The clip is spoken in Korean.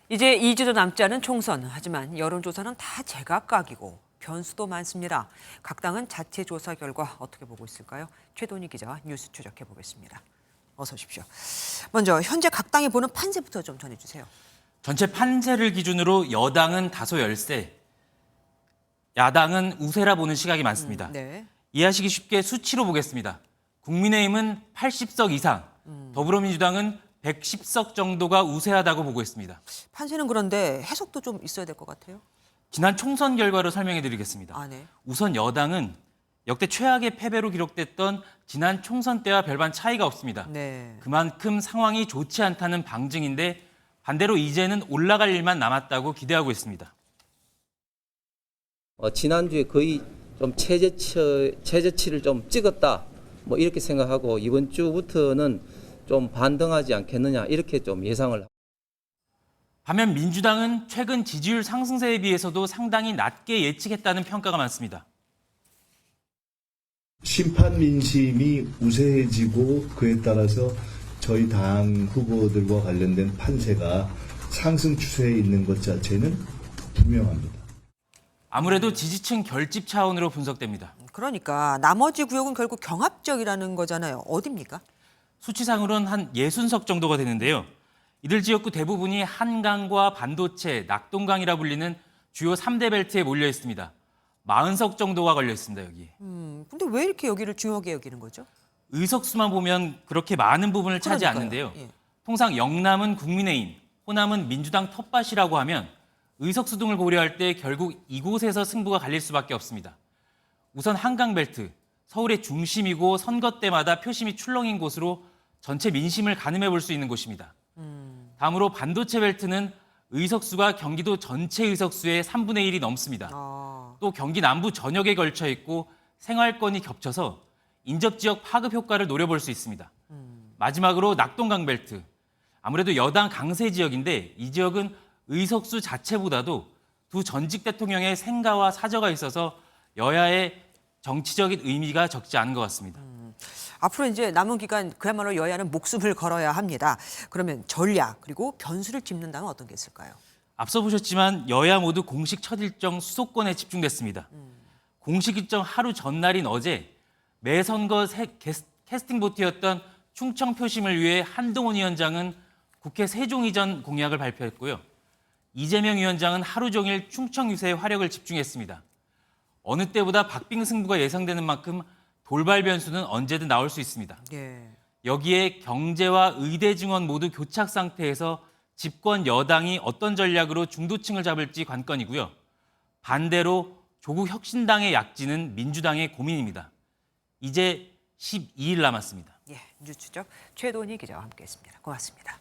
이제 2주도 남지 않은 총선. 하지만 여론조사는 다 제각각이고 변수도 많습니다. 각 당은 자체 조사 결과 어떻게 보고 있을까요? 최돈희 기자가 뉴스 추적해 보겠습니다. 어서 오십시오. 먼저 현재 각 당이 보는 판세부터 좀 전해주세요. 전체 판세를 기준으로 여당은 다소 열세, 야당은 우세라 보는 시각이 많습니다. 네. 이해하시기 쉽게 수치로 보겠습니다. 국민의힘은 80석 이상, 더불어민주당은 110석 정도가 우세하다고 보고 있습니다. 판세는 그런데 해석도 좀 있어야 될 것 같아요. 지난 총선 결과로 설명해 드리겠습니다. 아, 네. 우선 여당은 역대 최악의 패배로 기록됐던 지난 총선 때와 별반 차이가 없습니다. 네. 그만큼 상황이 좋지 않다는 방증인데 반대로 이제는 올라갈 일만 남았다고 기대하고 있습니다. 지난주에 거의 좀 최저치를 좀 찍었다. 이렇게 생각하고 이번 주부터는 좀 반등하지 않겠느냐 이렇게 좀 예상을. 반면 민주당은 최근 지지율 상승세에 비해서도 상당히 낮게 예측했다는 평가가 많습니다. 심판 민심이 우세해지고 그에 따라서 저희 당 후보들과 관련된 판세가 상승 추세에 있는 것 자체는 분명합니다. 아무래도 지지층 결집 차원으로 분석됩니다. 그러니까 나머지 구역은 결국 경합적이라는 거잖아요. 어디입니까? 수치상으로는 한 60석 정도가 되는데요. 이들 지역구 대부분이 한강과 반도체, 낙동강이라 불리는 주요 3대 벨트에 몰려 있습니다. 40석 정도가 걸려 있습니다, 여기. 근데 왜 이렇게 여기를 중요하게 여기는 거죠? 의석수만 보면 그렇게 많은 부분을 차지 그러니까요. 않는데요. 예. 통상 영남은 국민의힘, 호남은 민주당 텃밭이라고 하면 의석수 등을 고려할 때 결국 이곳에서 승부가 갈릴 수밖에 없습니다. 우선 한강벨트, 서울의 중심이고 선거 때마다 표심이 출렁인 곳으로 전체 민심을 가늠해 볼 수 있는 곳입니다. 다음으로 반도체 벨트는 의석수가 경기도 전체 의석수의 3분의 1이 넘습니다. 또 경기 남부 전역에 걸쳐 있고 생활권이 겹쳐서 인접지역 파급 효과를 노려볼 수 있습니다. 마지막으로 낙동강 벨트. 아무래도 여당 강세 지역인데 이 지역은 의석수 자체보다도 두 전직 대통령의 생가와 사저가 있어서 여야의 정치적인 의미가 적지 않은 것 같습니다. 앞으로 이제 남은 기간 그야말로 여야는 목숨을 걸어야 합니다. 그러면 전략 그리고 변수를 짚는다면 어떤 게 있을까요? 앞서 보셨지만 여야 모두 공식 첫 일정 수도권에 집중됐습니다. 공식 일정 하루 전날인 어제 매 선거 캐스팅 보트였던 충청 표심을 위해 한동훈 위원장은 국회 세종 이전 공약을 발표했고요. 이재명 위원장은 하루 종일 충청 유세에 화력을 집중했습니다. 어느 때보다 박빙 승부가 예상되는 만큼 돌발 변수는 언제든 나올 수 있습니다. 예. 여기에 경제와 의대 증원 모두 교착 상태에서 집권 여당이 어떤 전략으로 중도층을 잡을지 관건이고요. 반대로 조국 혁신당의 약진은 민주당의 고민입니다. 이제 12일 남았습니다. 예, 뉴스추적 최돈희 기자와 함께했습니다. 고맙습니다.